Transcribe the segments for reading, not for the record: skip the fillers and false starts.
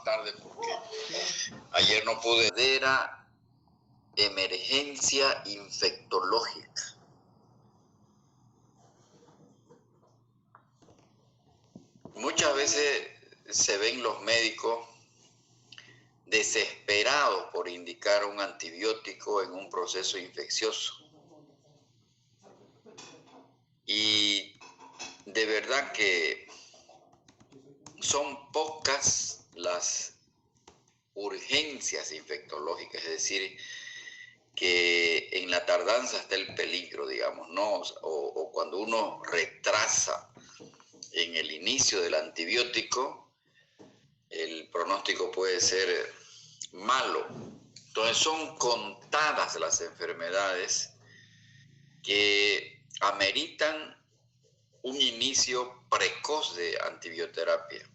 tarde porque ayer no pude. Era emergencia infectológica. Muchas veces se ven los médicos desesperados por indicar un antibiótico en un proceso infeccioso. Y de verdad que son pocas las urgencias infectológicas, es decir, que en la tardanza está el peligro, digamos, ¿no? O cuando uno retrasa en el inicio del antibiótico, el pronóstico puede ser malo. Entonces son contadas las enfermedades que ameritan un inicio precoz de antibioterapia.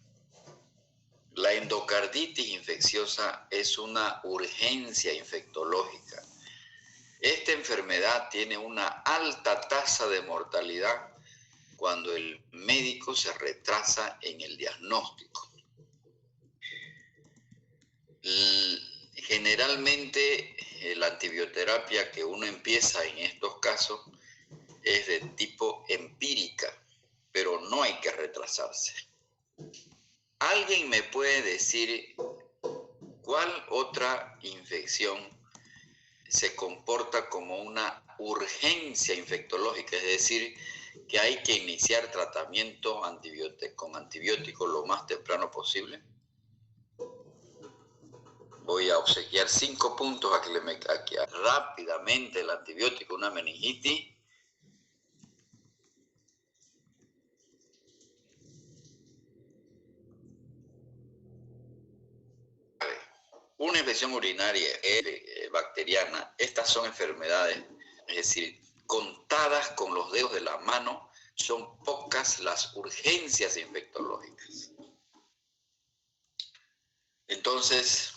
La endocarditis infecciosa es una urgencia infectológica. Esta enfermedad tiene una alta tasa de mortalidad cuando el médico se retrasa en el diagnóstico. Generalmente la antibioterapia que uno empieza en estos casos es de tipo empírica, pero no hay que retrasarse. ¿Alguien me puede decir cuál otra infección se comporta como una urgencia infectológica? Es decir, que hay que iniciar tratamiento con antibiótico lo más temprano posible. Voy a obsequiar 5 puntos a que rápidamente el antibiótico, una meningitis. Una infección urinaria bacteriana. Estas son enfermedades, es decir, contadas con los dedos de la mano, son pocas las urgencias infectológicas. Entonces,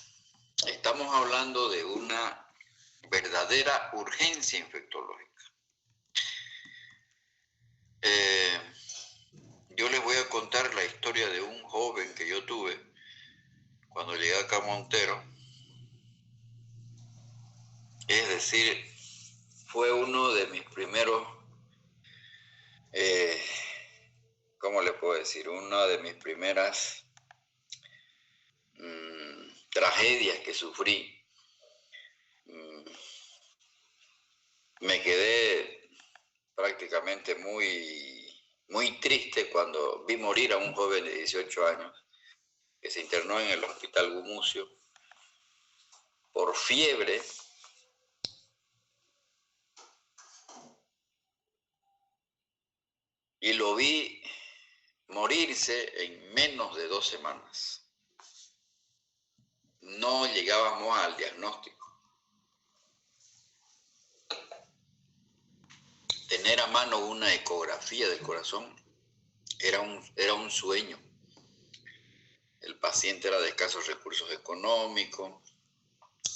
estamos hablando de una verdadera urgencia infectológica. Yo les voy a contar la historia de un joven que yo tuve cuando llegué acá a Montero. Es decir, fue uno de mis primeros, ¿cómo le puedo decir? Una de mis primeras tragedias que sufrí. Me quedé prácticamente muy triste cuando vi morir a un joven de 18 años que se internó en el Hospital Gumucio por fiebre. Y lo vi morirse en menos de 2 semanas. No llegábamos al diagnóstico. Tener a mano una ecografía del corazón era un sueño. El paciente era de escasos recursos económicos.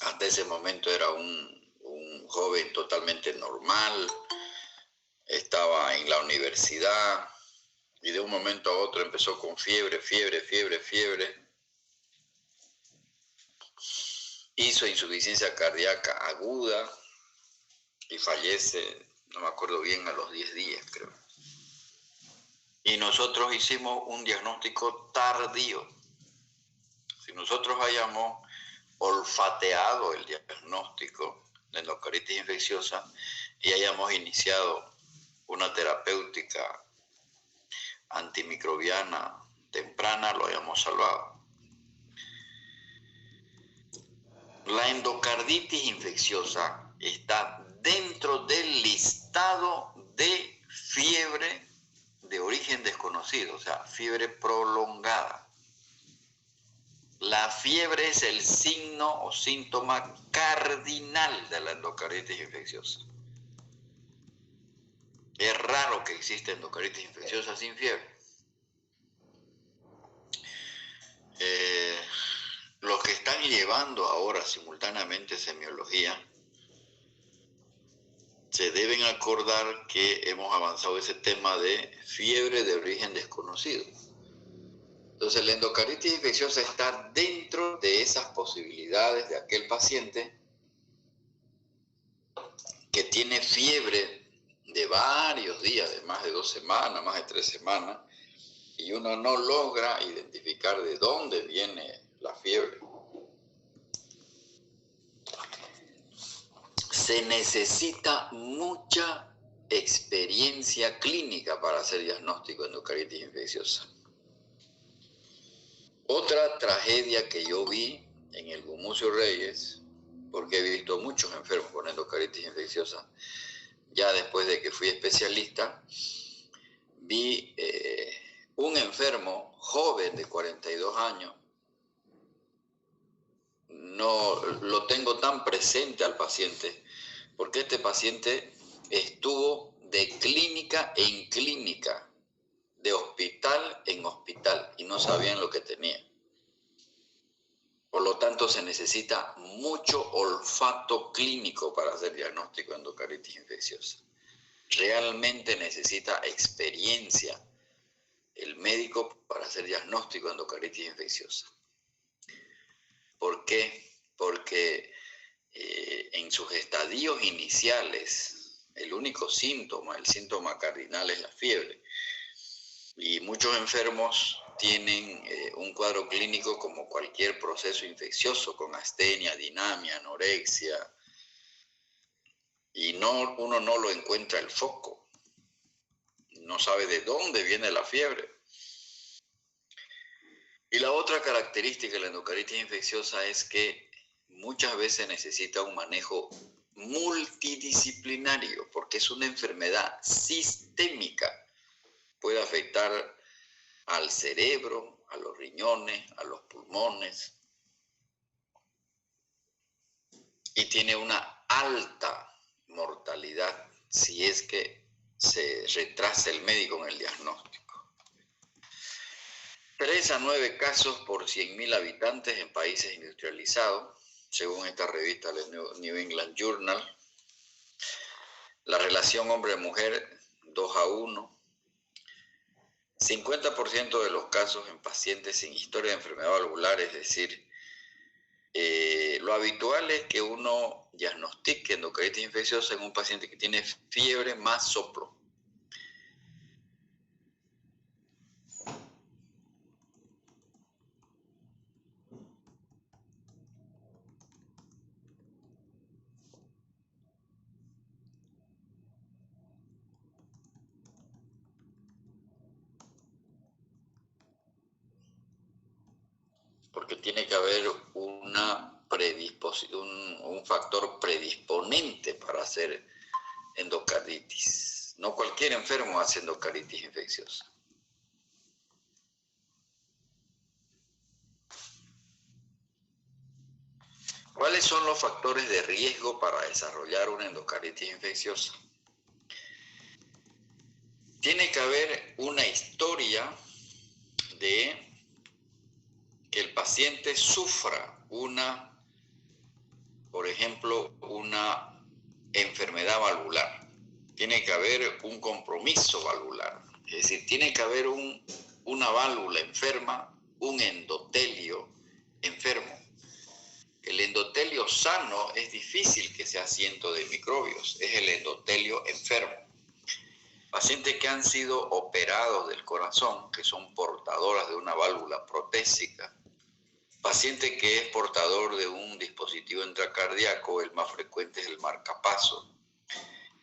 Hasta ese momento era un joven totalmente normal. Estaba en la universidad y de un momento a otro empezó con fiebre. Hizo insuficiencia cardíaca aguda y fallece, no me acuerdo bien, a los 10 días, creo. Y nosotros hicimos un diagnóstico tardío. Si nosotros hayamos olfateado el diagnóstico de endocarditis infecciosa y hayamos iniciado una terapéutica antimicrobiana temprana, lo hayamos salvado. La endocarditis infecciosa está dentro del listado de fiebre de origen desconocido, o sea, fiebre prolongada. La fiebre es el signo o síntoma cardinal de la endocarditis infecciosa. Es raro que exista endocarditis infecciosa sin fiebre. Los que están llevando ahora simultáneamente semiología se deben acordar que hemos avanzado ese tema de fiebre de origen desconocido. Entonces, la endocarditis infecciosa está dentro de esas posibilidades de aquel paciente que tiene fiebre de varios días, de más de 2 semanas, más de 3 semanas, y uno no logra identificar de dónde viene la fiebre. Se necesita mucha experiencia clínica para hacer diagnóstico de endocarditis infecciosa. Otra tragedia que yo vi en el Gumucio Reyes, porque he visto muchos enfermos con endocarditis infecciosa, ya después de que fui especialista, vi un enfermo joven de 42 años. No lo tengo tan presente al paciente, porque este paciente estuvo de clínica en clínica, de hospital en hospital, y no sabían lo que tenía. Por lo tanto, se necesita mucho olfato clínico para hacer diagnóstico de endocarditis infecciosa. Realmente necesita experiencia el médico para hacer diagnóstico de endocarditis infecciosa. ¿Por qué? Porque en sus estadios iniciales, el único síntoma, el síntoma cardinal es la fiebre. Y muchos enfermos tienen un cuadro clínico como cualquier proceso infeccioso, con astenia, dinamia, anorexia, y uno no lo encuentra el foco, no sabe de dónde viene la fiebre. Y la otra característica de la endocarditis infecciosa es que muchas veces necesita un manejo multidisciplinario, porque es una enfermedad sistémica. Puede afectar al cerebro, a los riñones, a los pulmones, y tiene una alta mortalidad si es que se retrasa el médico en el diagnóstico. 3 a 9 casos por 100.000 habitantes en países industrializados, según esta revista, el New England Journal. La relación hombre-mujer, 2 a 1. 50% de los casos en pacientes sin historia de enfermedad valvular, es decir, lo habitual es que uno diagnostique endocarditis infecciosa en un paciente que tiene fiebre más soplo. Porque tiene que haber un factor predisponente para hacer endocarditis. No cualquier enfermo hace endocarditis infecciosa. ¿Cuáles son los factores de riesgo para desarrollar una endocarditis infecciosa? Tiene que haber una historia de que el paciente sufra por ejemplo, una enfermedad valvular. Tiene que haber un compromiso valvular. Es decir, tiene que haber una válvula enferma, un endotelio enfermo. El endotelio sano es difícil que sea asiento de microbios, es el endotelio enfermo. Pacientes que han sido operados del corazón, que son portadoras de una válvula protésica. Paciente que es portador de un dispositivo intracardíaco, el más frecuente es el marcapaso.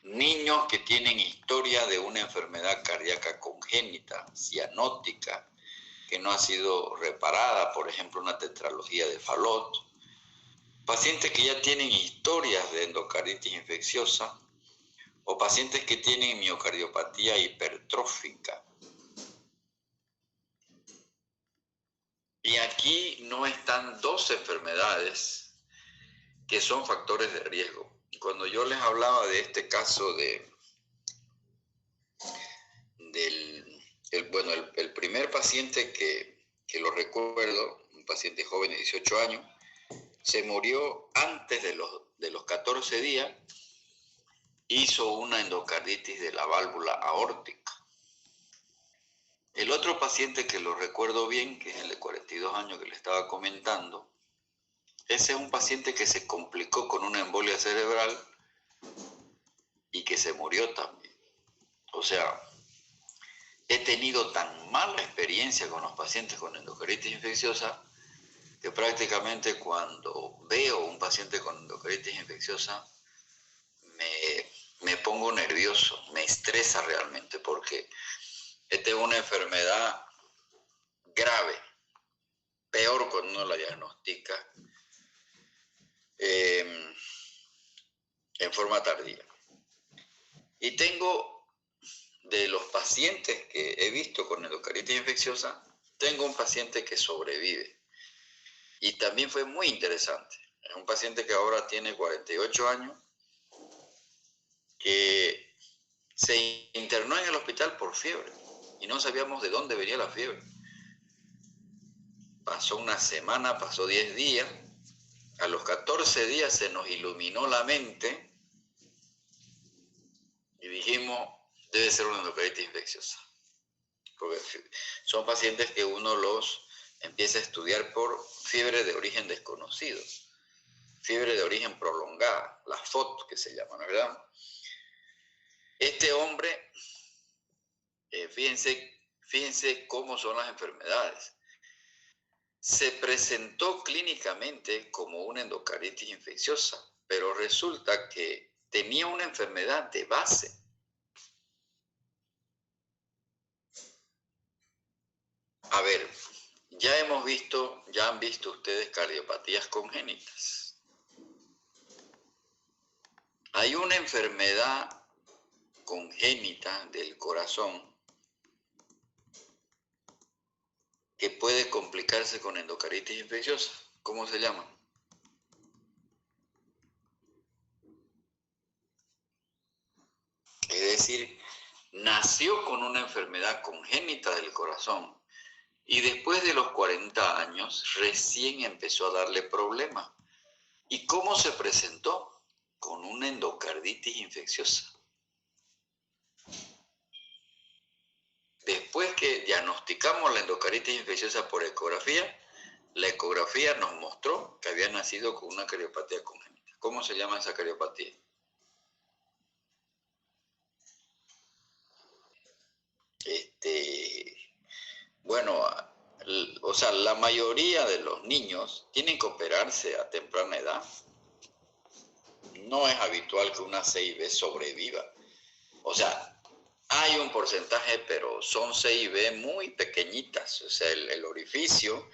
Niños que tienen historia de una enfermedad cardíaca congénita, cianótica, que no ha sido reparada, por ejemplo, una tetralogía de Fallot. Pacientes que ya tienen historias de endocarditis infecciosa o pacientes que tienen miocardiopatía hipertrófica. Y aquí no están 2 enfermedades que son factores de riesgo. Cuando yo les hablaba de este caso el primer paciente que lo recuerdo, un paciente joven de 18 años, se murió antes de los 14 días, hizo una endocarditis de la válvula aórtica. El otro paciente que lo recuerdo bien, que es el de 42 años que le estaba comentando, ese es un paciente que se complicó con una embolia cerebral y que se murió también. O sea, he tenido tan mala experiencia con los pacientes con endocarditis infecciosa que prácticamente cuando veo un paciente con endocarditis infecciosa me pongo nervioso, me estresa realmente porque esta es una enfermedad grave, peor cuando uno la diagnostica en forma tardía. Y tengo, de los pacientes que he visto con endocarditis infecciosa, tengo un paciente que sobrevive. Y también fue muy interesante. Es un paciente que ahora tiene 48 años, que se internó en el hospital por fiebre y no sabíamos de dónde venía la fiebre. Pasó una semana, pasó 10 días. A los 14 días se nos iluminó la mente y dijimos, debe ser una endocarditis infecciosa. Porque son pacientes que uno los empieza a estudiar por fiebre de origen desconocido, fiebre de origen prolongada, la FOT que se llama, ¿verdad? Este hombre, fíjense cómo son las enfermedades. Se presentó clínicamente como una endocarditis infecciosa, pero resulta que tenía una enfermedad de base. A ver, ya han visto ustedes cardiopatías congénitas. Hay una enfermedad congénita del corazón que puede complicarse con endocarditis infecciosa. ¿Cómo se llama? Es decir, nació con una enfermedad congénita del corazón y después de los 40 años recién empezó a darle problemas. ¿Y cómo se presentó? Con una endocarditis infecciosa. Después que diagnosticamos la endocarditis infecciosa por ecografía, la ecografía nos mostró que había nacido con una cardiopatía congénita. ¿Cómo se llama esa cardiopatía? Bueno, o sea, la mayoría de los niños tienen que operarse a temprana edad. No es habitual que una CIB sobreviva. O sea, hay un porcentaje, pero son CIB muy pequeñitas. O sea, el orificio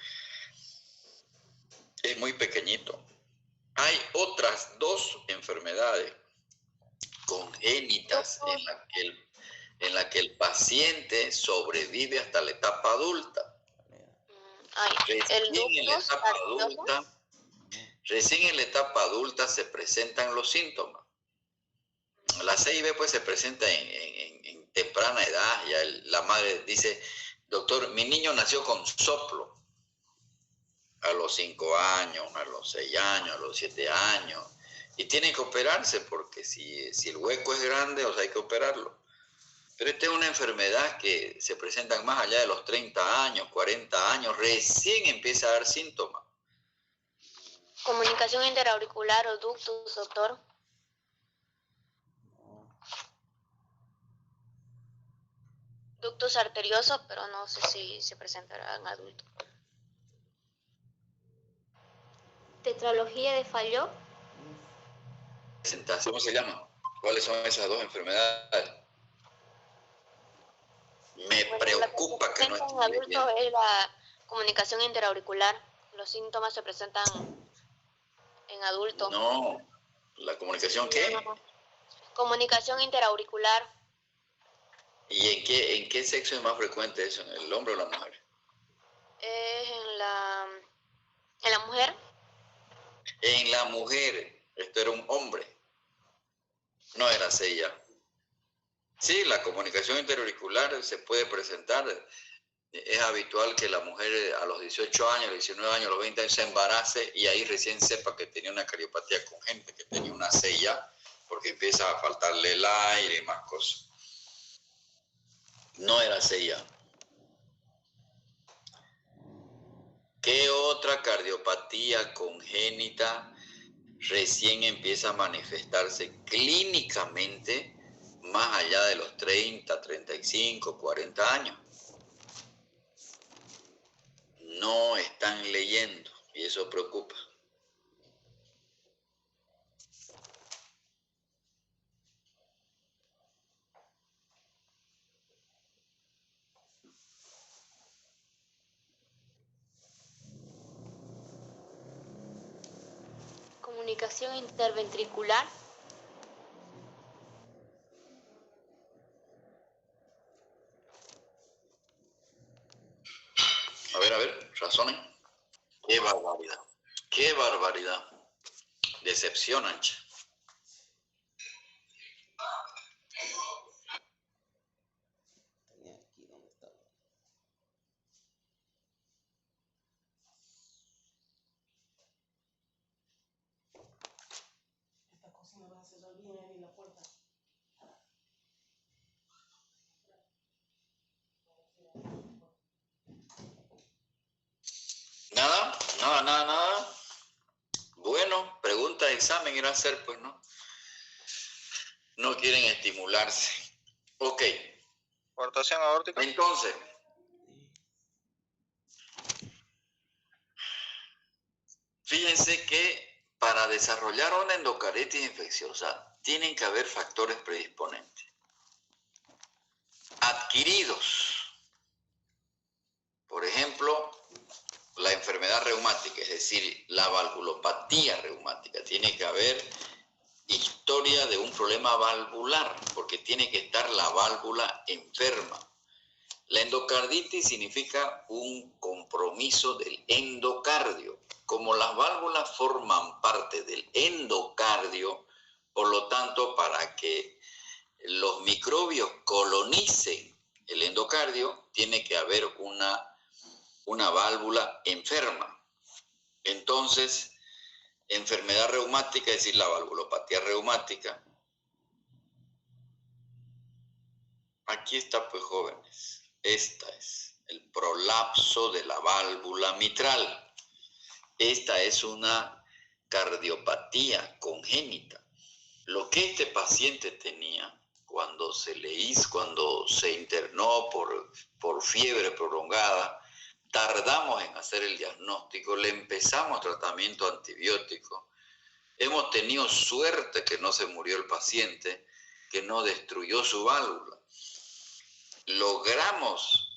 es muy pequeñito. Hay otras dos enfermedades congénitas en la que el paciente sobrevive hasta la etapa adulta. Recién en la etapa adulta se presentan los síntomas. La CIB pues se presenta en temprana edad. Ya la madre dice, doctor, mi niño nació con soplo. A los 5 años, a los 6 años, a los 7 años. Y tiene que operarse porque si el hueco es grande, o sea, hay que operarlo. Pero esta es una enfermedad que se presenta más allá de los 30 años, 40 años, recién empieza a dar síntomas. Comunicación interauricular o ductus, doctor. Ductus arterioso, pero no sé si se presentará en adulto. Tetralogía de Fallot. ¿Cómo se llama? ¿Cuáles son esas dos enfermedades? Me preocupa que no esté en adulto es la comunicación interauricular. Los síntomas se presentan en adulto. No, ¿la comunicación qué? No. Comunicación interauricular. ¿Y en qué sexo es más frecuente eso? ¿En el hombre o la mujer? Es en la mujer. En la mujer. Esto era un hombre. No era ella. Sí, la comunicación interauricular se puede presentar. Es habitual que la mujer a los 18 años, 19 años, los 20 años se embarace y ahí recién sepa que tenía una cardiopatía congénita, que tenía una CIA, porque empieza a faltarle el aire y más cosas. No era CIA. ¿Qué otra cardiopatía congénita recién empieza a manifestarse clínicamente más allá de los 30, 35, 40 años? No están leyendo y eso preocupa. Comunicación interventricular. A ver, razonen. ¡Qué barbaridad! ¡Qué barbaridad! Decepcionan, che. Nada. Bueno, pregunta de examen era hacer, pues, ¿no? No quieren estimularse. Ok. Cortación aórtica. Entonces, fíjense que para desarrollar una endocarditis infecciosa tienen que haber factores predisponentes. Adquiridos. Por ejemplo, la enfermedad reumática, es decir, la valvulopatía reumática. Tiene que haber historia de un problema valvular, porque tiene que estar la válvula enferma. La endocarditis significa un compromiso del endocardio. Como las válvulas forman parte del endocardio, por lo tanto, para que los microbios colonicen el endocardio, tiene que haber una válvula enferma. Entonces, enfermedad reumática, es decir, la valvulopatía reumática. Aquí está, pues, jóvenes. Esta es el prolapso de la válvula mitral. Esta es una cardiopatía congénita. Lo que este paciente tenía cuando se internó por fiebre prolongada, tardamos en hacer el diagnóstico, le empezamos tratamiento antibiótico. Hemos tenido suerte que no se murió el paciente, que no destruyó su válvula. Logramos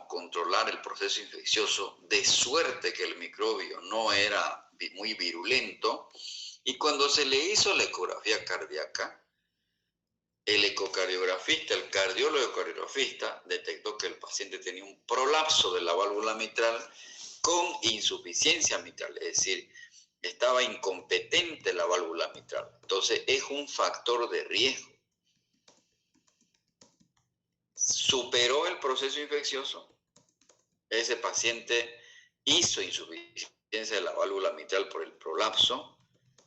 controlar el proceso infeccioso, de suerte que el microbio no era muy virulento, y cuando se le hizo la ecografía cardíaca, el ecocardiografista, el cardiólogo cardiografista, detectó que el paciente tenía un prolapso de la válvula mitral con insuficiencia mitral, es decir, estaba incompetente la válvula mitral. Entonces es un factor de riesgo. Superó el proceso infeccioso, ese paciente hizo insuficiencia de la válvula mitral por el prolapso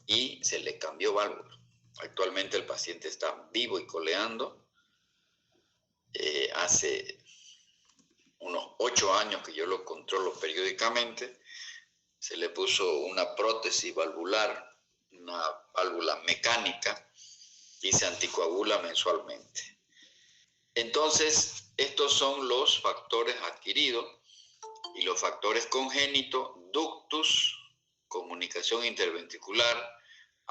y se le cambió válvula. Actualmente el paciente está vivo y coleando. Hace unos 8 años que yo lo controlo periódicamente. Se le puso una prótesis valvular, una válvula mecánica, y se anticoagula mensualmente. Entonces, estos son los factores adquiridos y los factores congénitos: ductus, comunicación interventricular,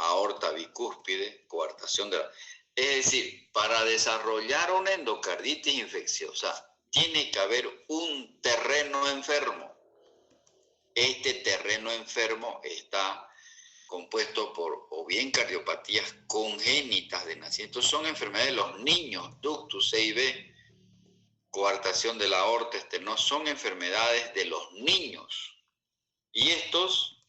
aorta bicúspide, coartación de la... Es decir, para desarrollar una endocarditis infecciosa tiene que haber un terreno enfermo. Este terreno enfermo está compuesto por o bien cardiopatías congénitas de nacimiento, son enfermedades de los niños, ductus, CIB, coartación de la aorta, no son enfermedades de los niños. Y estos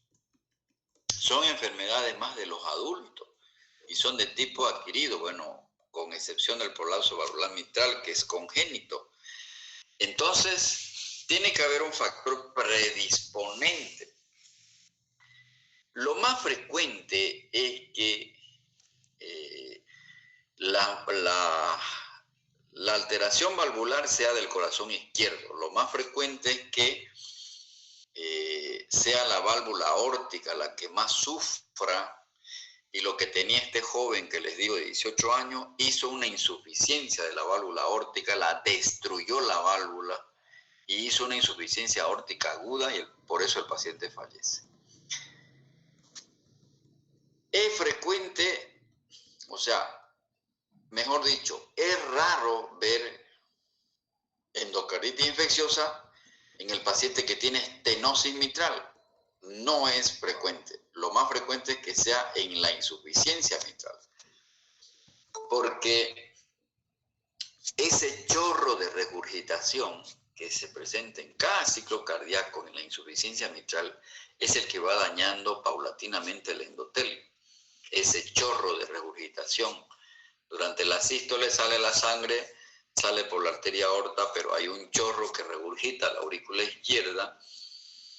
son enfermedades más de los adultos y son de tipo adquirido, bueno, con excepción del prolapso valvular mitral, que es congénito. Entonces, tiene que haber un factor predisponente. Lo más frecuente es que la alteración valvular sea del corazón izquierdo. Lo más frecuente es que sea la válvula aórtica la que más sufra, y lo que tenía este joven que les digo de 18 años, hizo una insuficiencia de la válvula aórtica, la destruyó la válvula y hizo una insuficiencia aórtica aguda y por eso el paciente fallece. Es frecuente, o sea, mejor dicho, es raro ver endocarditis infecciosa en el paciente que tiene estenosis mitral. No es frecuente. Lo más frecuente es que sea en la insuficiencia mitral. Porque ese chorro de regurgitación que se presenta en cada ciclo cardíaco en la insuficiencia mitral es el que va dañando paulatinamente el endotelio. Ese chorro de regurgitación. Durante la sístole sale la sangre, sale por la arteria aorta, pero hay un chorro que regurgita la aurícula izquierda.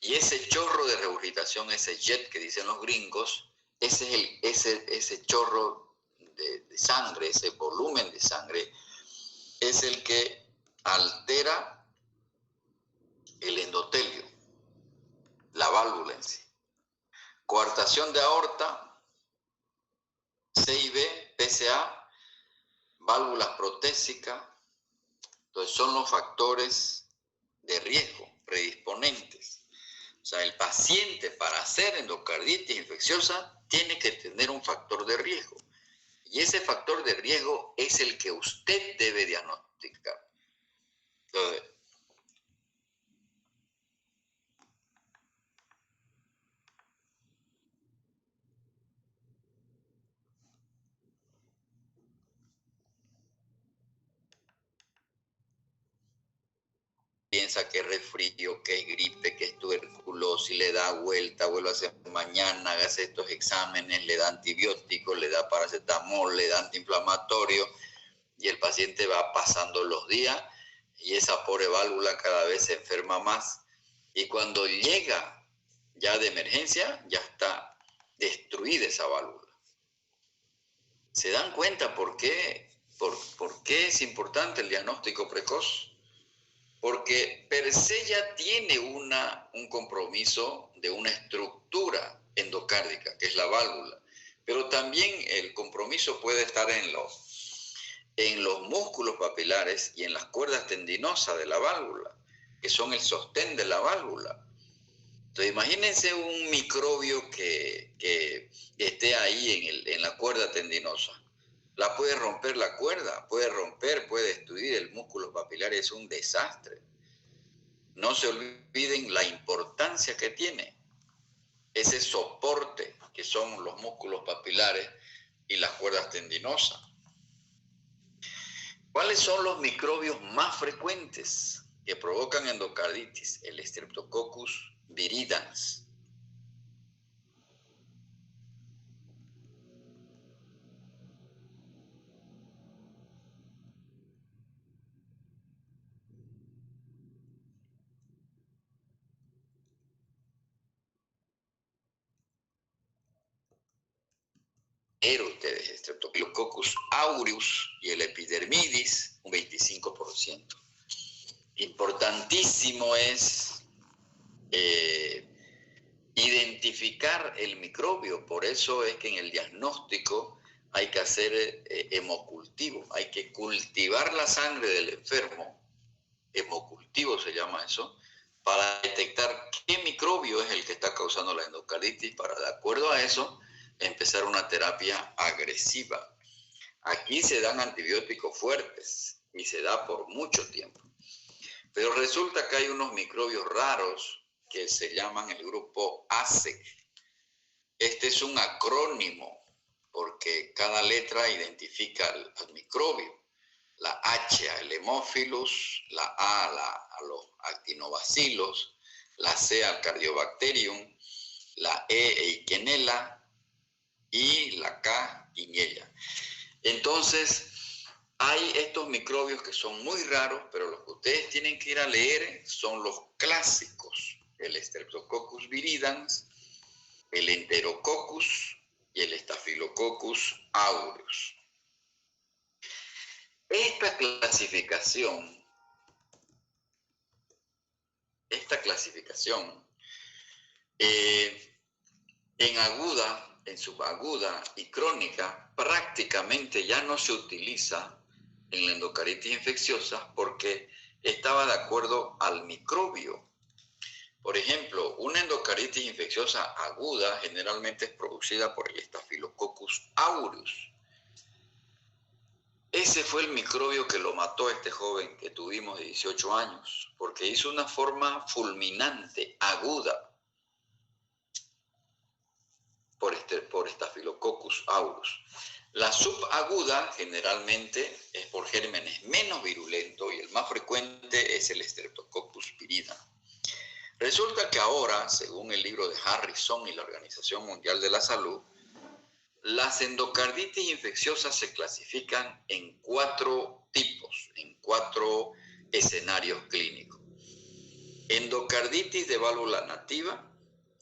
Y ese chorro de regurgitación, ese jet que dicen los gringos, ese chorro de sangre, ese volumen de sangre, es el que altera el endotelio, la válvula en sí. Coartación de aorta, CIB, PCA, válvulas protésicas, entonces son los factores de riesgo predisponentes. O sea, el paciente para hacer endocarditis infecciosa tiene que tener un factor de riesgo. Y ese factor de riesgo es el que usted debe diagnosticar. Entonces, piensa que es resfrío, que es gripe, que es tuberculosis, le da vuelta, vuelve a hacer mañana, hace estos exámenes, le da antibióticos, le da paracetamol, le da antiinflamatorio, y el paciente va pasando los días y esa pobre válvula cada vez se enferma más. Y cuando llega ya de emergencia, ya está destruida esa válvula. ¿Se dan cuenta por qué es importante el diagnóstico precoz? Porque per se ya tiene un compromiso de una estructura endocárdica, que es la válvula. Pero también el compromiso puede estar en los músculos papilares y en las cuerdas tendinosas de la válvula, que son el sostén de la válvula. Entonces, imagínense un microbio que esté ahí en la cuerda tendinosa. La puede romper la cuerda, puede destruir el músculo papilar, es un desastre. No se olviden la importancia que tiene ese soporte que son los músculos papilares y las cuerdas tendinosas. ¿Cuáles son los microbios más frecuentes que provocan endocarditis? El Streptococcus viridans. Ustedes, Streptococcus aureus y el epidermidis, un 25%. Importantísimo es identificar el microbio, por eso es que en el diagnóstico hay que hacer hemocultivo, hay que cultivar la sangre del enfermo, hemocultivo se llama eso, para detectar qué microbio es el que está causando la endocarditis, para de acuerdo a eso empezar una terapia agresiva. Aquí se dan antibióticos fuertes y se da por mucho tiempo. Pero resulta que hay unos microbios raros que se llaman el grupo ASEC. Este es un acrónimo porque cada letra identifica al microbio. La H al Haemophilus, la A a los actinobacillus, la C al Cardiobacterium, la E Eikenella y la K Guiñella. Entonces, hay estos microbios que son muy raros, pero los que ustedes tienen que ir a leer son los clásicos. El Streptococcus viridans, el Enterococcus y el Staphylococcus aureus. Esta clasificación en subaguda y crónica, prácticamente ya no se utiliza en la endocaritis infecciosa porque estaba de acuerdo al microbio. Por ejemplo, una endocaritis infecciosa aguda generalmente es producida por el Staphylococcus aureus. Ese fue el microbio que lo mató a este joven que tuvimos de 18 años, porque hizo una forma fulminante, aguda, por Staphylococcus aureus. La subaguda generalmente es por gérmenes menos virulentos y el más frecuente es el Streptococcus pyrrhidam. Resulta que ahora, según el libro de Harrison y la Organización Mundial de la Salud, las endocarditis infecciosas se clasifican en 4 tipos, en 4 escenarios clínicos. Endocarditis de válvula nativa,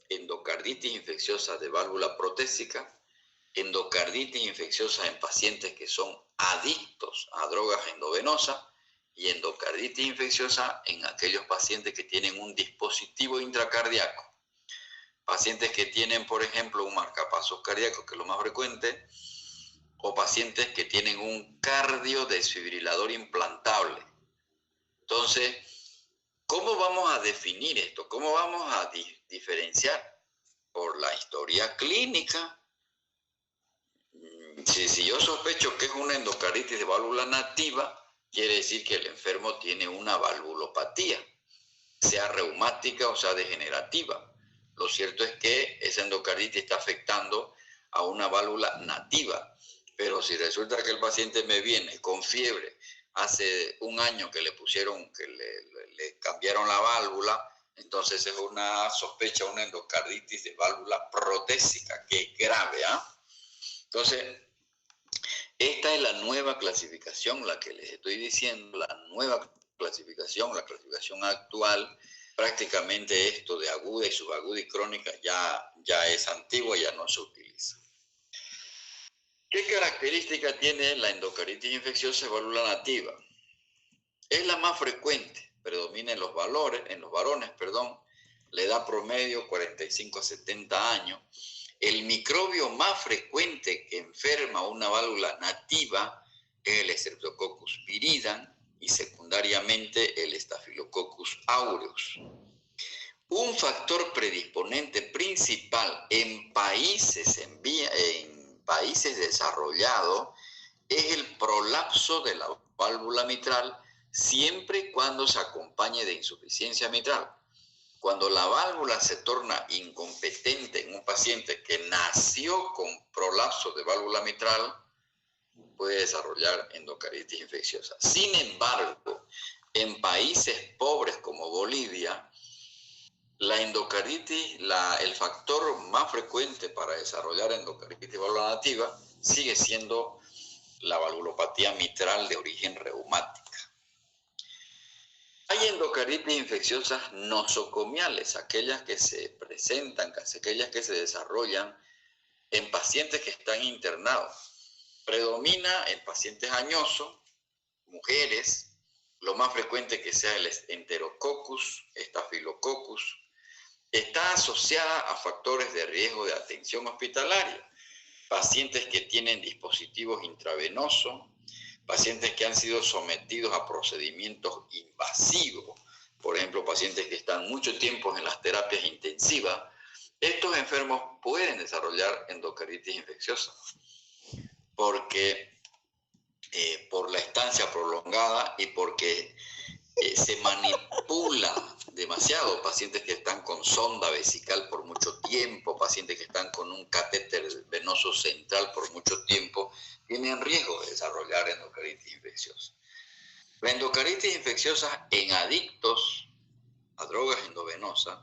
endocarditis infecciosa de válvula protésica, endocarditis infecciosa en pacientes que son adictos a drogas endovenosas y endocarditis infecciosa en aquellos pacientes que tienen un dispositivo intracardíaco. Pacientes que tienen, por ejemplo, un marcapasos cardíaco, que es lo más frecuente, o pacientes que tienen un cardiodesfibrilador implantable. Entonces, ¿cómo vamos a definir esto? ¿Cómo vamos a diferenciar? Por la historia clínica. Si yo sospecho que es una endocarditis de válvula nativa, quiere decir que el enfermo tiene una valvulopatía, sea reumática o sea degenerativa. Lo cierto es que esa endocarditis está afectando a una válvula nativa, pero si resulta que el paciente me viene con fiebre, hace un año que le pusieron, que le cambiaron la válvula, entonces es una sospecha, una endocarditis de válvula protésica, que es grave, ¿ah? Entonces, esta es la nueva clasificación, la que les estoy diciendo, la nueva clasificación, la clasificación actual. Prácticamente esto de aguda y subaguda y crónica ya es antiguo, ya no se utiliza. ¿Qué característica tiene la endocaritis infecciosa de válvula nativa? Es la más frecuente, predomina en los varones, la edad promedio 45 a 70 años. El microbio más frecuente que enferma una válvula nativa es el Streptococcus pyrrhidam y secundariamente el Staphylococcus aureus. Un factor predisponente principal en países desarrollados es el prolapso de la válvula mitral, siempre y cuando se acompañe de insuficiencia mitral. Cuando la válvula se torna incompetente en un paciente que nació con prolapso de válvula mitral, puede desarrollar endocaritis infecciosa. Sin embargo, en países pobres como Bolivia, la endocaritis, el factor más frecuente para desarrollar endocaritis de válvula nativa sigue siendo la valvulopatía mitral de origen reumática. Hay endocaritis infecciosas nosocomiales, aquellas que se presentan, aquellas que se desarrollan en pacientes que están internados. Predomina en pacientes añosos, mujeres, lo más frecuente que sea el Enterococcus, Staphylococcus. Está asociada a factores de riesgo de atención hospitalaria, pacientes que tienen dispositivos intravenosos, pacientes que han sido sometidos a procedimientos invasivos, por ejemplo, pacientes que están mucho tiempo en las terapias intensivas. Estos enfermos pueden desarrollar endocaritis infecciosa porque por la estancia prolongada y porque se manipula demasiado. Pacientes que están con sonda vesical por mucho tiempo, pacientes que están con un catéter venoso central por mucho tiempo, tienen riesgo de desarrollar endocaritis infecciosa. La endocaritis infecciosa en adictos a drogas endovenosas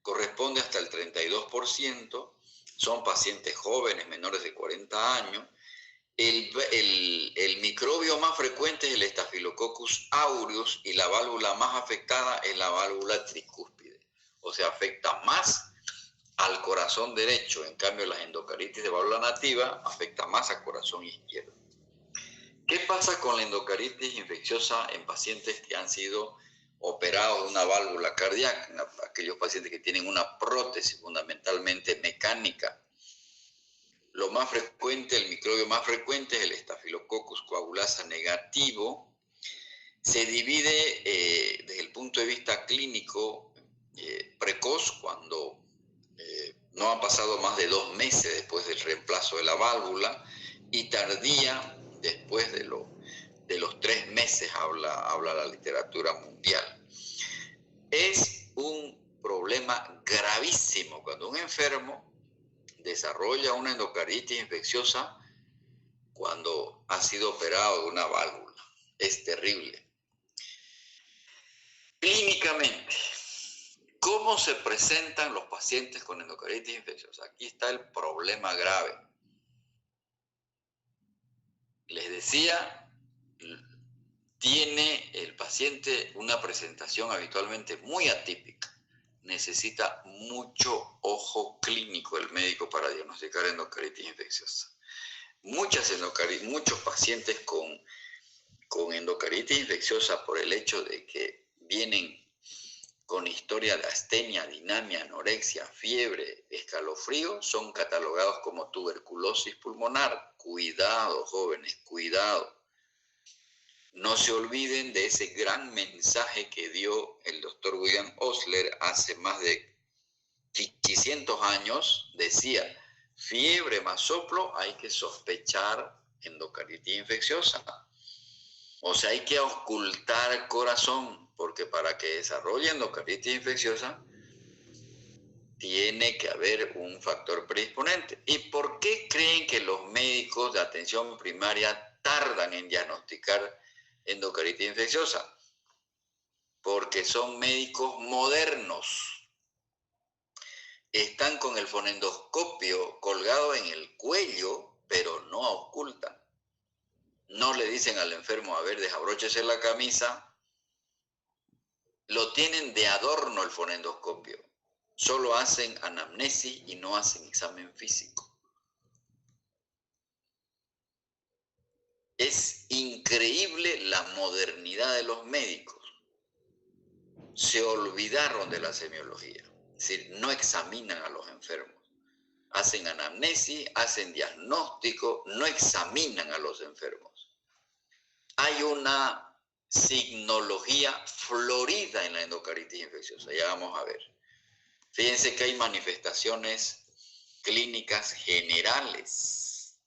corresponde hasta el 32%, son pacientes jóvenes menores de 40 años. El microbio más frecuente es el Staphylococcus aureus y la válvula más afectada es la válvula tricúspide, o sea, afecta más al corazón derecho. En cambio, las endocaritis de válvula nativa afecta más al corazón izquierdo. ¿Qué pasa con la endocaritis infecciosa en pacientes que han sido operados de una válvula cardíaca, aquellos pacientes que tienen una prótesis fundamentalmente mecánica. Lo más frecuente, el microbio más frecuente es el Staphylococcus coagulasa negativo. Se divide desde el punto de vista clínico precoz, cuando no han pasado más de 2 meses después del reemplazo de la válvula, y tardía después de los 3 meses, habla la literatura mundial. Es un problema gravísimo cuando un enfermo desarrolla una endocarditis infecciosa cuando ha sido operado de una válvula. Es terrible. Clínicamente, ¿cómo se presentan los pacientes con endocarditis infecciosa? Aquí está el problema grave. Les decía, tiene el paciente una presentación habitualmente muy atípica. Necesita mucho ojo clínico el médico para diagnosticar endocarditis infecciosa. Muchos pacientes con endocarditis infecciosa, por el hecho de que vienen con historia de astenia, dinamia, anorexia, fiebre, escalofrío, son catalogados como tuberculosis pulmonar. Cuidado, jóvenes, cuidado. No se olviden de ese gran mensaje que dio el doctor William Osler hace más de 500 años. Decía, fiebre más soplo, hay que sospechar endocarditis infecciosa. O sea, hay que ocultar el corazón, porque para que desarrolle endocarditis infecciosa tiene que haber un factor predisponente. ¿Y por qué creen que los médicos de atención primaria tardan en diagnosticar endocarditis infecciosa? Porque son médicos modernos. Están con el fonendoscopio colgado en el cuello, pero no ocultan. No le dicen al enfermo, a ver, desabróchese la camisa. Lo tienen de adorno el fonendoscopio. Solo hacen anamnesis y no hacen examen físico. Es increíble la modernidad de los médicos. Se olvidaron de la semiología. Es decir, no examinan a los enfermos. Hacen anamnesis, hacen diagnóstico, no examinan a los enfermos. Hay una signología florida en la endocarditis infecciosa. Ya vamos a ver. Fíjense que hay manifestaciones clínicas generales.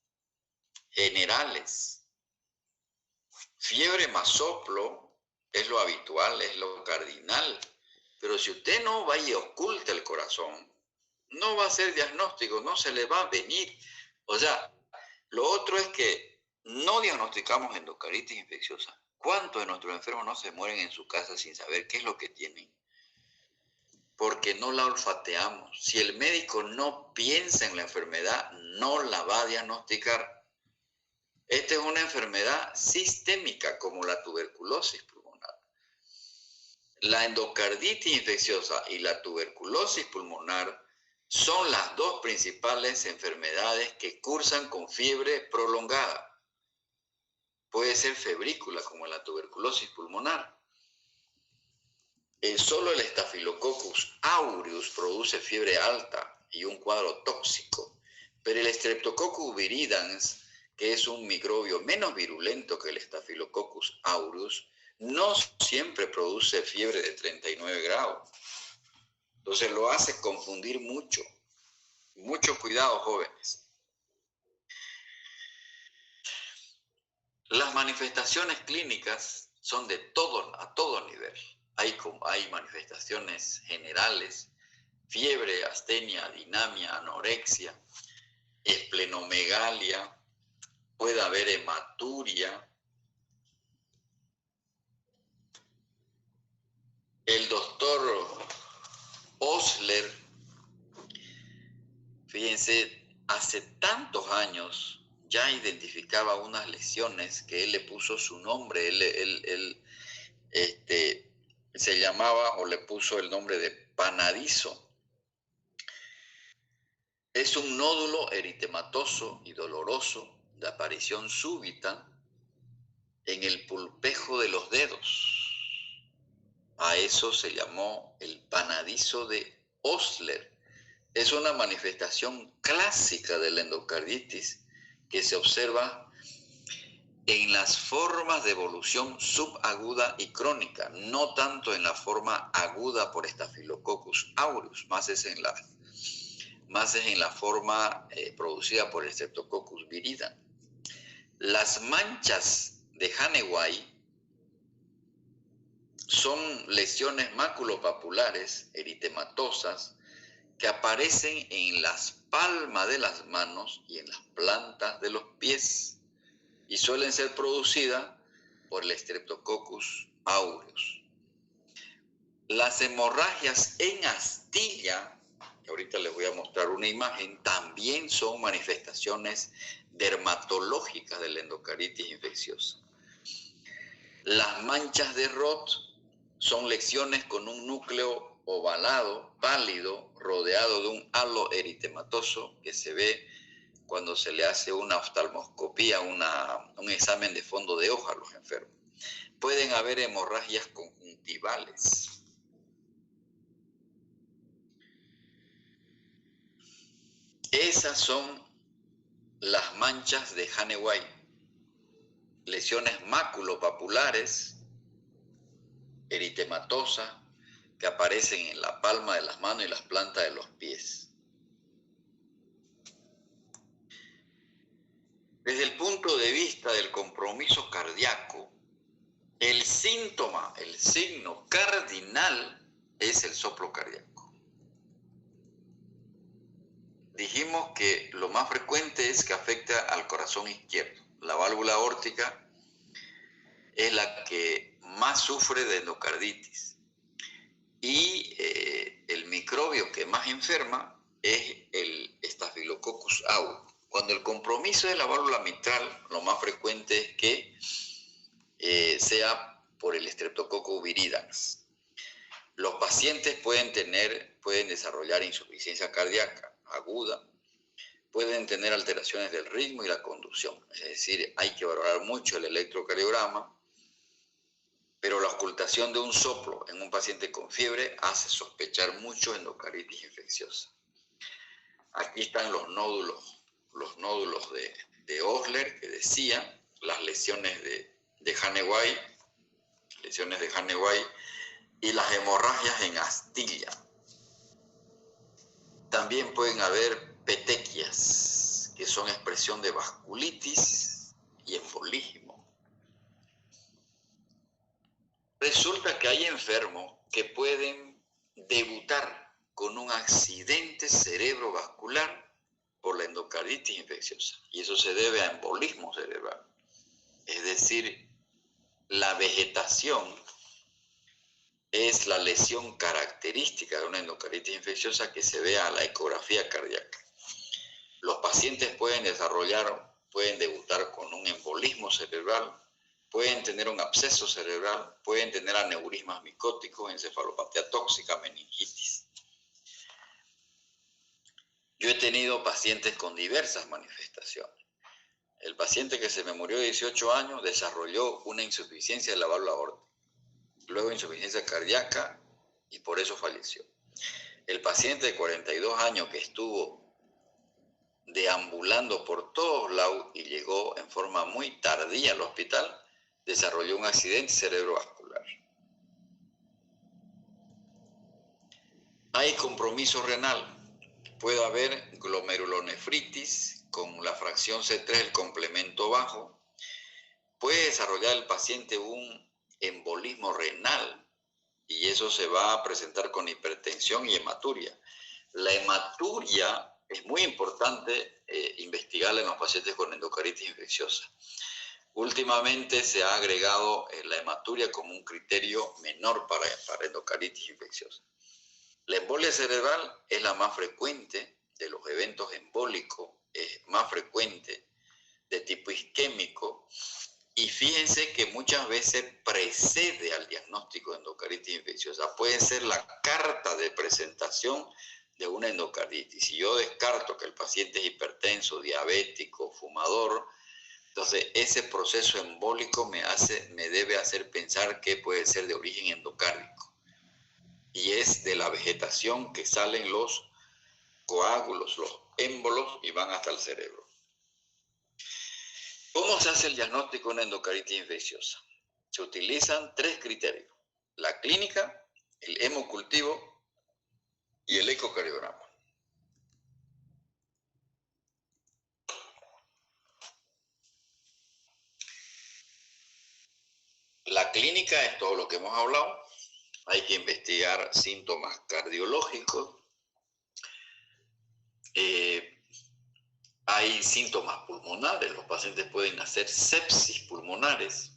Fiebre más soplo es lo habitual, es lo cardinal. Pero si usted no va y oculta el corazón, no va a ser diagnóstico, no se le va a venir. O sea, lo otro es que no diagnosticamos endocarditis infecciosa. ¿Cuántos de nuestros enfermos no se mueren en su casa sin saber qué es lo que tienen? Porque no la olfateamos. Si el médico no piensa en la enfermedad, no la va a diagnosticar. Esta es una enfermedad sistémica como la tuberculosis pulmonar. La endocarditis infecciosa y la tuberculosis pulmonar son las dos principales enfermedades que cursan con fiebre prolongada. Puede ser febrícula como la tuberculosis pulmonar. Solo el Staphylococcus aureus produce fiebre alta y un cuadro tóxico, pero el Streptococcus viridans, que es un microbio menos virulento que el Staphylococcus aureus, no siempre produce fiebre de 39 grados. Entonces lo hace confundir mucho. Mucho cuidado, jóvenes. Las manifestaciones clínicas son a todo nivel. Hay manifestaciones generales, fiebre, astenia, dinamia, anorexia, esplenomegalia, puede haber hematuria. El doctor Osler, fíjense, hace tantos años ya identificaba unas lesiones que él le puso su nombre. Él se llamaba o le puso el nombre de panadizo. Es un nódulo eritematoso y doloroso de aparición súbita en el pulpejo de los dedos. A eso se llamó el panadizo de Osler. Es una manifestación clásica de la endocarditis que se observa en las formas de evolución subaguda y crónica, no tanto en la forma aguda por Staphylococcus aureus, más es en la forma producida por el Streptococcus viridans. Las manchas de Haneway son lesiones maculopapulares eritematosas que aparecen en las palmas de las manos y en las plantas de los pies y suelen ser producidas por el Streptococcus aureus. Las hemorragias en astilla, que ahorita les voy a mostrar una imagen, también son manifestaciones dermatológicas de la endocardititis infecciosa. Las manchas de Roth son lesiones con un núcleo ovalado, pálido, rodeado de un halo eritematoso que se ve cuando se le hace una oftalmoscopía, un examen de fondo de ojo a los enfermos. Pueden haber hemorragias conjuntivales. Esas son las manchas de Haneway, lesiones maculopapulares, eritematosas, que aparecen en la palma de las manos y las plantas de los pies. Desde el punto de vista del compromiso cardíaco, el síntoma, el signo cardinal es el soplo cardíaco. Dijimos que lo más frecuente es que afecta al corazón izquierdo. La válvula aórtica es la que más sufre de endocarditis. Y el microbio que más enferma es el Staphylococcus aureus. Cuando el compromiso de la válvula mitral, lo más frecuente es que sea por el Streptococcus viridans. Los pacientes pueden desarrollar insuficiencia cardíaca aguda, pueden tener alteraciones del ritmo y la conducción. Es decir, hay que valorar mucho el electrocardiograma, pero la ocultación de un soplo en un paciente con fiebre hace sospechar mucho endocarditis infecciosa. Aquí están los nódulos de Osler que decía, las lesiones de Haneway, y las hemorragias en astilla. También pueden haber petequias, que son expresión de vasculitis y embolismo. Resulta que hay enfermos que pueden debutar con un accidente cerebrovascular por la endocarditis infecciosa, y eso se debe a embolismo cerebral. Es decir, la vegetación es la lesión característica de una endocarditis infecciosa que se ve a la ecografía cardíaca. Los pacientes pueden debutar con un embolismo cerebral, pueden tener un absceso cerebral, pueden tener aneurismas micóticos, encefalopatía tóxica, meningitis. Yo he tenido pacientes con diversas manifestaciones. El paciente que se me murió de 18 años desarrolló una insuficiencia de la válvula aórtica, luego insuficiencia cardíaca y por eso falleció. El paciente de 42 años que estuvo deambulando por todos lados y llegó en forma muy tardía al hospital, desarrolló un accidente cerebrovascular. Hay compromiso renal. Puede haber glomerulonefritis con la fracción C3 del complemento bajo. Puede desarrollar el paciente un embolismo renal y eso se va a presentar con hipertensión y hematuria. La hematuria es muy importante investigarla en los pacientes con endocarditis infecciosa. Últimamente se ha agregado la hematuria como un criterio menor para endocarditis infecciosa. La embolia cerebral es la más frecuente de los eventos embólicos, es más frecuente de tipo isquémico, y fíjense que muchas veces precede al diagnóstico de endocarditis infecciosa. Puede ser la carta de presentación de una endocarditis. Si yo descarto que el paciente es hipertenso, diabético, fumador, entonces ese proceso embólico me debe hacer pensar que puede ser de origen endocárdico. y es de la vegetación que salen los coágulos, los émbolos y van hasta el cerebro. ¿Cómo se hace el diagnóstico de una endocaritis infecciosa? Se utilizan 3 criterios: la clínica, el hemocultivo y el ecocardiograma. La clínica es todo lo que hemos hablado. Hay que investigar síntomas cardiológicos. Hay síntomas pulmonares. Los pacientes pueden hacer sepsis pulmonares.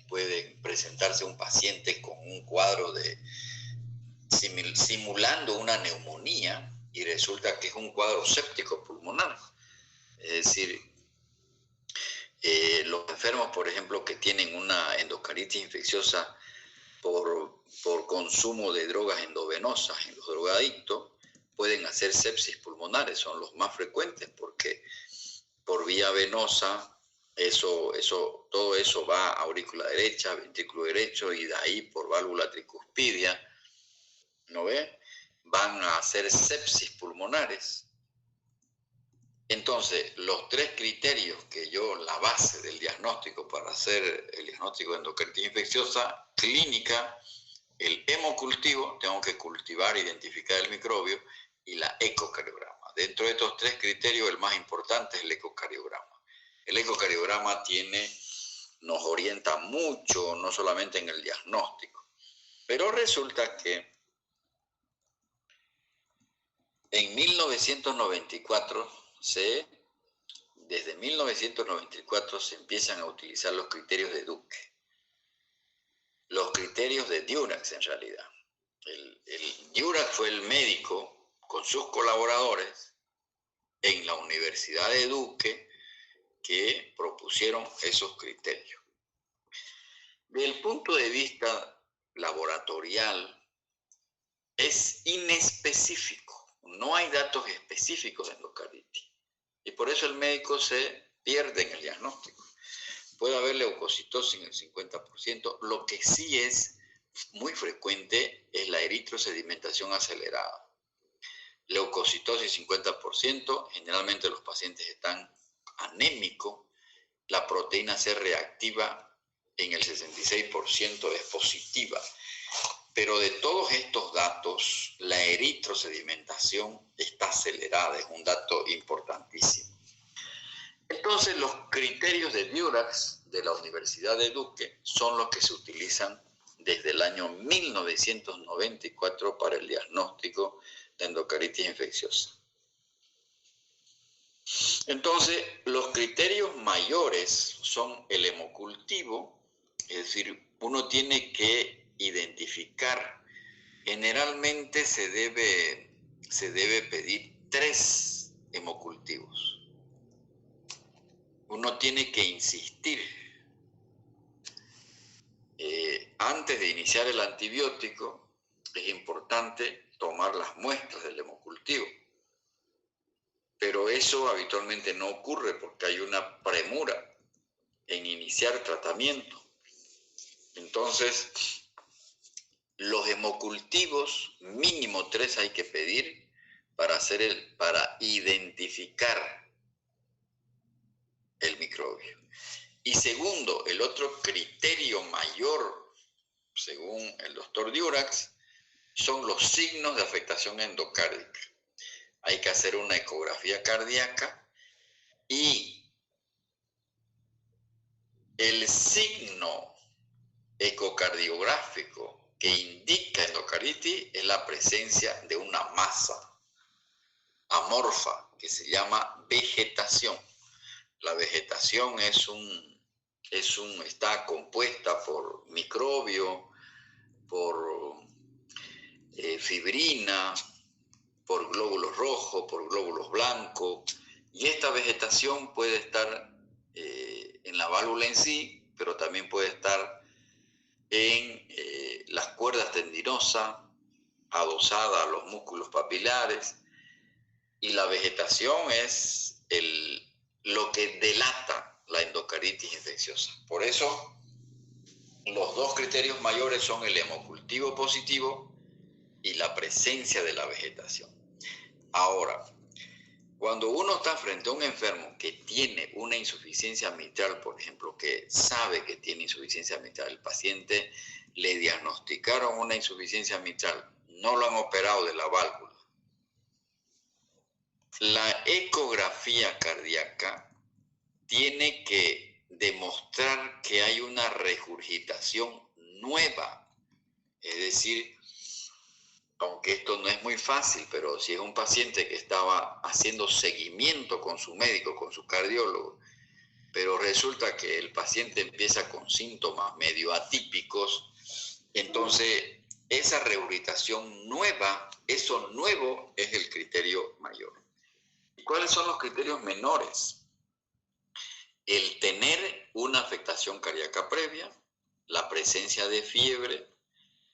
Puede presentarse un paciente con un cuadro de simulando una neumonía y resulta que es un cuadro séptico pulmonar. Es decir, los enfermos, por ejemplo, que tienen una endocaritis infecciosa por consumo de drogas endovenosas en los drogadictos, pueden hacer sepsis pulmonares, son los más frecuentes porque por vía venosa todo eso va a aurícula derecha, ventrículo derecho y de ahí por válvula tricuspidia, ¿no ve? Van a hacer sepsis pulmonares. Entonces, los 3 criterios la base del diagnóstico para hacer el diagnóstico de endocaritis infecciosa: clínica, el hemocultivo, tengo que cultivar, identificar el microbio, y la ecocardiograma. Dentro de estos 3 criterios, el más importante es el ecocardiograma. El ecocardiograma nos orienta mucho, no solamente en el diagnóstico, pero resulta que en 1994, desde 1994 se empiezan a utilizar los criterios de Duke. Los criterios de Durax, en realidad. El Durax fue el médico con sus colaboradores en la Universidad de Duque que propusieron esos criterios. Desde el punto de vista laboratorial, es inespecífico. No hay datos específicos de endocaritis. Y por eso el médico se pierde en el diagnóstico. Puede haber leucocitosis en el 50%. Lo que sí es muy frecuente es la eritrosedimentación acelerada. Leucocitosis 50%. Generalmente los pacientes están anémicos. La proteína C reactiva en el 66% es positiva. Pero de todos estos datos, la eritrosedimentación está acelerada, es un dato importantísimo. Entonces, los criterios de Durax de la Universidad de Duque son los que se utilizan desde el año 1994 para el diagnóstico de endocaritis infecciosa. Entonces, los criterios mayores son el hemocultivo, es decir, uno tiene que identificar. Generalmente se debe pedir 3 hemocultivos. Uno tiene que insistir. Antes de iniciar el antibiótico, es importante tomar las muestras del hemocultivo. Pero eso habitualmente no ocurre porque hay una premura en iniciar tratamiento. Entonces, los hemocultivos, mínimo 3 hay que pedir para identificar el microbio. Y segundo, el otro criterio mayor, según el doctor Durax, son los signos de afectación endocárdica. Hay que hacer una ecografía cardíaca y el signo ecocardiográfico que indica endocaritis es la presencia de una masa amorfa que se llama vegetación. La vegetación está compuesta por microbio, por fibrina, por glóbulos rojos, por glóbulos blancos, y esta vegetación puede estar en la válvula en sí, pero también puede estar en las cuerdas tendinosas, adosada a los músculos papilares, y la vegetación es lo que delata la endocaritis infecciosa. Por eso, los 2 criterios mayores son el hemocultivo positivo y la presencia de la vegetación. Ahora, cuando uno está frente a un enfermo que tiene una insuficiencia mitral, por ejemplo, que sabe que tiene insuficiencia mitral, el paciente le diagnosticaron una insuficiencia mitral, no lo han operado de la válvula. La ecografía cardíaca tiene que demostrar que hay una regurgitación nueva, es decir, aunque esto no es muy fácil, pero si es un paciente que estaba haciendo seguimiento con su médico, con su cardiólogo, pero resulta que el paciente empieza con síntomas medio atípicos, entonces esa regurgitación nueva, eso nuevo es el criterio mayor. ¿Y cuáles son los criterios menores? El tener una afectación cardíaca previa, la presencia de fiebre,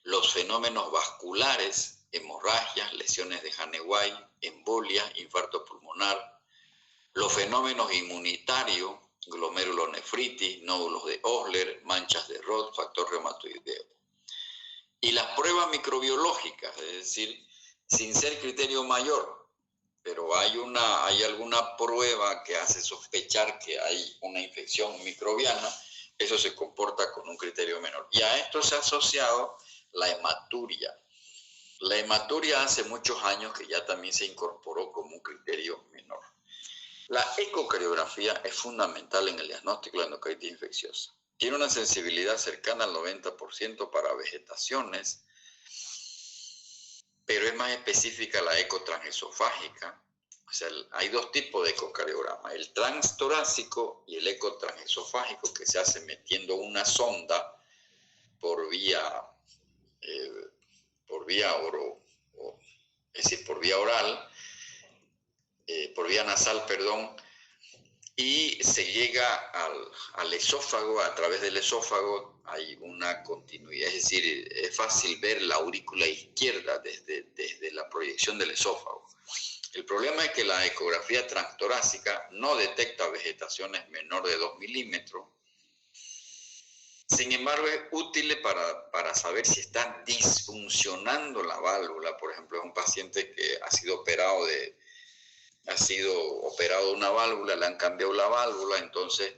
los fenómenos vasculares, hemorragias, lesiones de Hane-White, embolia, infarto pulmonar, los fenómenos inmunitarios, glomerulonefritis, nódulos de Osler, manchas de Roth, factor reumatoideo. Y las pruebas microbiológicas, es decir, sin ser criterio mayor, pero hay alguna prueba que hace sospechar que hay una infección microbiana, eso se comporta con un criterio menor. Y a esto se ha asociado la hematuria. La hematuria hace muchos años que ya también se incorporó como un criterio menor. La ecocardiografía es fundamental en el diagnóstico de la endocardititis infecciosa. Tiene una sensibilidad cercana al 90% para vegetaciones, pero es más específica la eco transesofágica. O sea, hay dos tipos de ecocardiograma, el transtorácico y el eco transesofágico, que se hace metiendo una sonda por vía oral, por vía nasal, perdón, y se llega al esófago. A través del esófago hay una continuidad, es decir, es fácil ver la aurícula izquierda desde la proyección del esófago. El problema es que la ecografía transtorácica no detecta vegetaciones menor de 2 milímetros. Sin embargo, es útil para saber si está disfuncionando la válvula. Por ejemplo, es un paciente que ha sido operado de una válvula, le han cambiado la válvula. Entonces,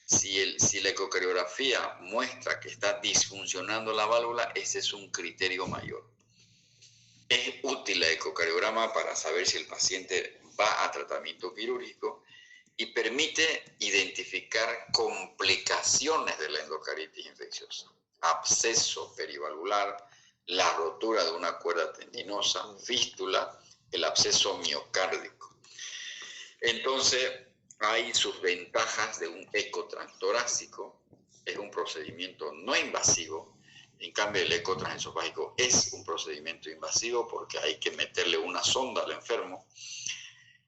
si la ecocardiografía muestra que está disfuncionando la válvula, ese es un criterio mayor. Es útil el ecocardiograma para saber si el paciente va a tratamiento quirúrgico y permite identificar complicaciones de la endocarditis infecciosa, absceso perivalvular, la rotura de una cuerda tendinosa, fístula, el absceso miocárdico. Entonces, hay sus ventajas de un eco transtorácico, es un procedimiento no invasivo. En cambio, el eco transesofágico es un procedimiento invasivo porque hay que meterle una sonda al enfermo.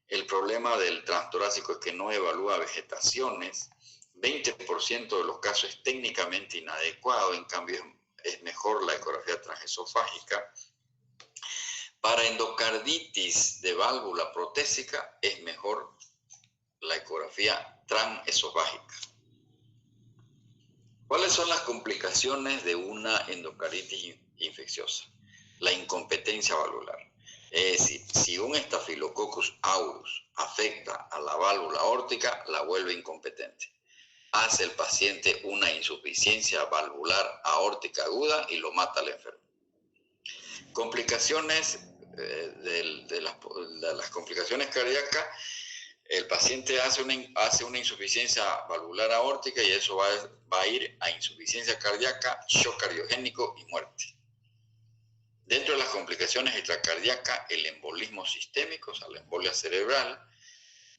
El problema del transtorácico es que no evalúa vegetaciones. 20% de los casos es técnicamente inadecuado, en cambio es mejor la ecografía transesofágica. Para endocarditis de válvula protésica es mejor la ecografía transesofágica. ¿Cuáles son las complicaciones de una endocarditis infecciosa? La incompetencia valvular. Es decir, si un Staphylococcus aureus afecta a la válvula aórtica, la vuelve incompetente. Hace el paciente una insuficiencia valvular aórtica aguda y lo mata al enfermo. Complicaciones de las complicaciones cardíacas, el paciente hace una insuficiencia valvular aórtica y eso va a ir a insuficiencia cardíaca, shock cardiogénico y muerte. Dentro de las complicaciones extracardíacas, el embolismo sistémico, o sea, la embolia cerebral,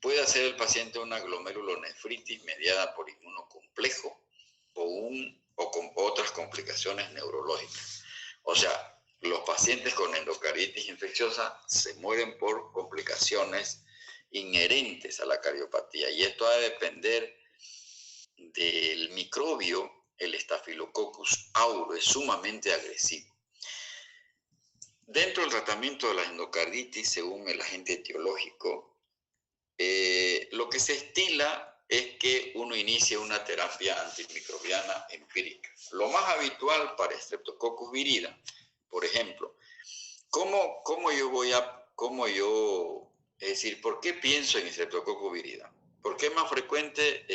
puede hacer el paciente una glomerulonefritis mediada por inmunocomplejo o con otras complicaciones neurológicas. O sea, los pacientes con endocarditis infecciosa se mueren por complicaciones inherentes a la cardiopatía, y esto va a depender del microbio. El Staphylococcus aureus es sumamente agresivo. Dentro del tratamiento de la endocarditis, según el agente etiológico, lo que se estila es que uno inicie una terapia antimicrobiana empírica. Lo más habitual para Streptococcus virida, por ejemplo, Es decir, ¿por qué pienso en Streptococcus viridum? Porque es más frecuente,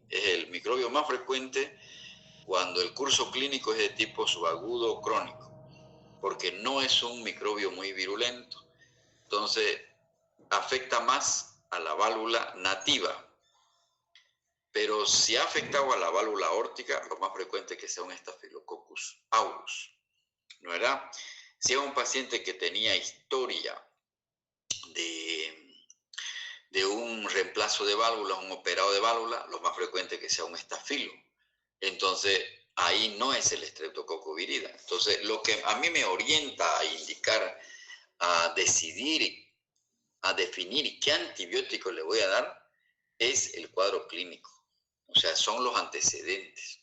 es el microbio más frecuente cuando el curso clínico es de tipo subagudo o crónico, porque no es un microbio muy virulento. Entonces, afecta más a la válvula nativa. Pero si ha afectado a la válvula aórtica, lo más frecuente es que sea un Staphylococcus aureus, ¿no era? Si es un paciente que tenía historia de un reemplazo de válvula, un operado de válvula, lo más frecuente es que sea un estafilo. Entonces, ahí no es el Streptococcus viridum. Entonces, lo que a mí me orienta a indicar, a decidir, a definir qué antibiótico le voy a dar, es el cuadro clínico. O sea, son los antecedentes.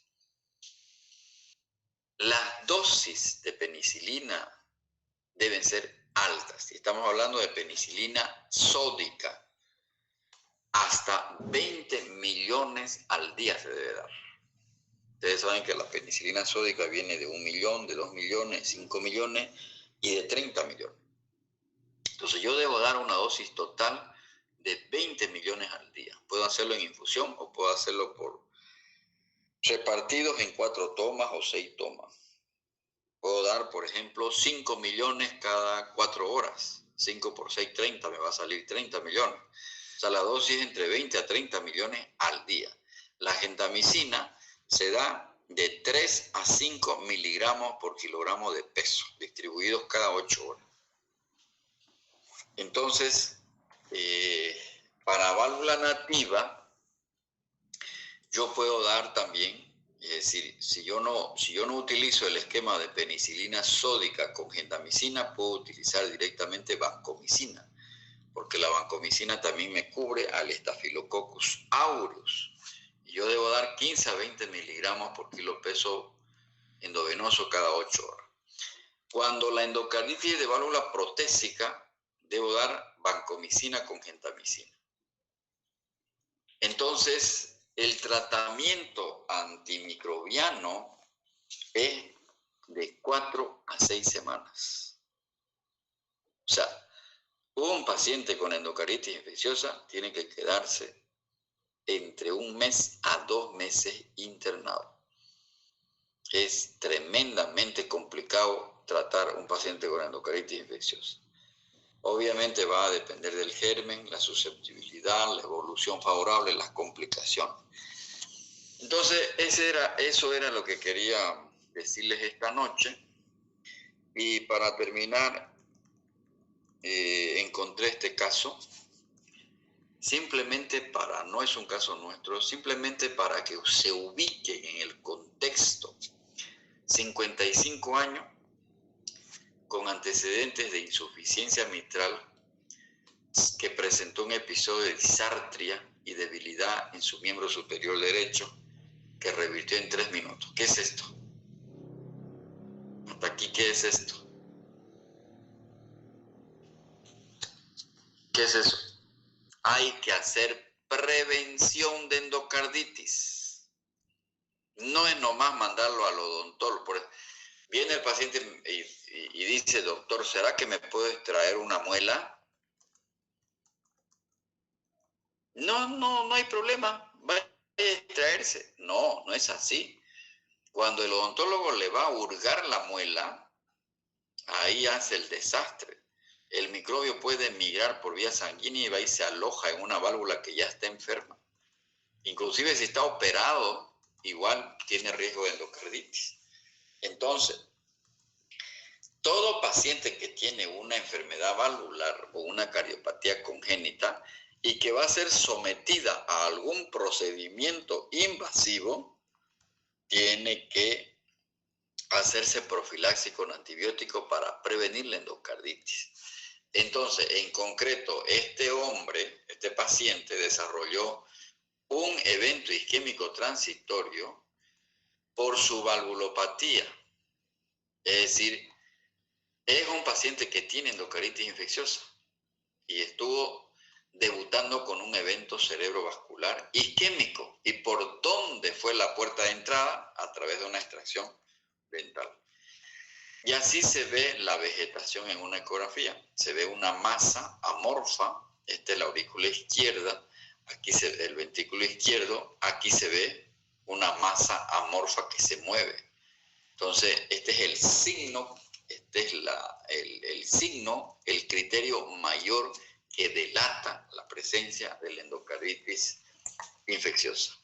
Las dosis de penicilina deben ser altas. Si estamos hablando de penicilina sódica, hasta 20 millones al día se debe dar. Ustedes saben que la penicilina sódica viene de 1 millón, de 2 millones, 5 millones y de 30 millones. Entonces yo debo dar una dosis total de 20 millones al día. Puedo hacerlo en infusión o puedo hacerlo por repartidos en 4 tomas o 6 tomas. Puedo dar, por ejemplo, 5 millones cada 4 horas. 5 por 6, 30, me va a salir 30 millones. O sea, la dosis entre 20 a 30 millones al día. La gentamicina se da de 3 a 5 miligramos por kilogramo de peso, distribuidos cada 8 horas. Entonces, para válvula nativa, yo puedo dar también, es decir, si yo no utilizo el esquema de penicilina sódica con gentamicina, puedo utilizar directamente vancomicina, porque la vancomicina también me cubre al Staphylococcus aureus. Y yo debo dar 15 a 20 miligramos por kilo peso endovenoso cada 8 horas. Cuando la endocarditis es de válvula protésica, debo dar vancomicina con gentamicina. Entonces, el tratamiento antimicrobiano es de 4 a 6 semanas. O sea, un paciente con endocarditis infecciosa tiene que quedarse entre 1 mes a 2 meses internado. Es tremendamente complicado tratar un paciente con endocarditis infecciosa. Obviamente va a depender del germen, la susceptibilidad, la evolución favorable, las complicaciones. Entonces, eso era lo que quería decirles esta noche. Y para terminar, encontré este caso, simplemente no es un caso nuestro, simplemente para que se ubiquen en el contexto. 55 años, con antecedentes de insuficiencia mitral, que presentó un episodio de disartria y debilidad en su miembro superior derecho, que revirtió en 3 minutos. ¿Qué es esto? Hasta aquí, ¿qué es esto? ¿Qué es eso? Hay que hacer prevención de endocarditis. No es nomás mandarlo al odontólogo. Viene el paciente y dice, doctor, ¿será que me puedo extraer una muela? No hay problema. Va a extraerse. No es así. Cuando el odontólogo le va a hurgar la muela, ahí hace el desastre. El microbio puede migrar por vía sanguínea y va y se aloja en una válvula que ya está enferma. Inclusive si está operado, igual tiene riesgo de endocarditis. Entonces, todo paciente que tiene una enfermedad valvular o una cardiopatía congénita y que va a ser sometida a algún procedimiento invasivo, tiene que hacerse profilaxis con antibiótico para prevenir la endocarditis. Entonces, en concreto, este paciente desarrolló un evento isquémico transitorio por su valvulopatía. Es decir, es un paciente que tiene endocarditis infecciosa y estuvo debutando con un evento cerebrovascular isquémico. ¿Y por dónde fue la puerta de entrada? A través de una extracción dental. Y así se ve la vegetación en una ecografía. Se ve una masa amorfa, esta es la aurícula izquierda, aquí se ve el ventrículo izquierdo, aquí se ve una masa amorfa que se mueve. Entonces, este es el signo, este es el signo, el criterio mayor que delata la presencia de la endocarditis infecciosa.